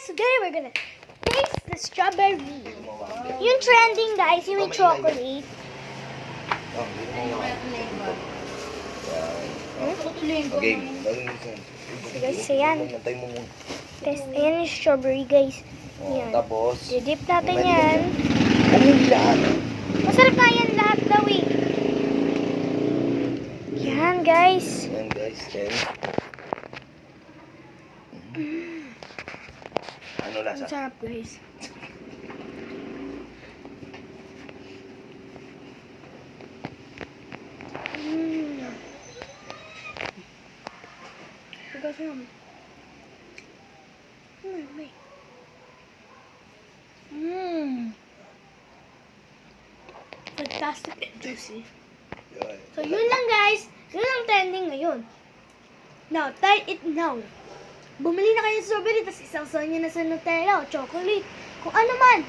today we're gonna taste the strawberry. Yung trending, guys, yung may chocolate. Okay. So, guys, ayan. Guys, ayan yung strawberry, guys. Ayan. Tapos, Didip natin yan. lahat. Masarap na yan lahat daw eh. Yan, guys. Yan guys, then. Ano lasa? Ang sarap, guys. Fantastic and juicy. So, yun lang, guys. Yun ang trending ngayon. Now, try it now. Bumili na kayo ng strawberry, tapos isang nyo na sa Nutella o chocolate. Kung ano man.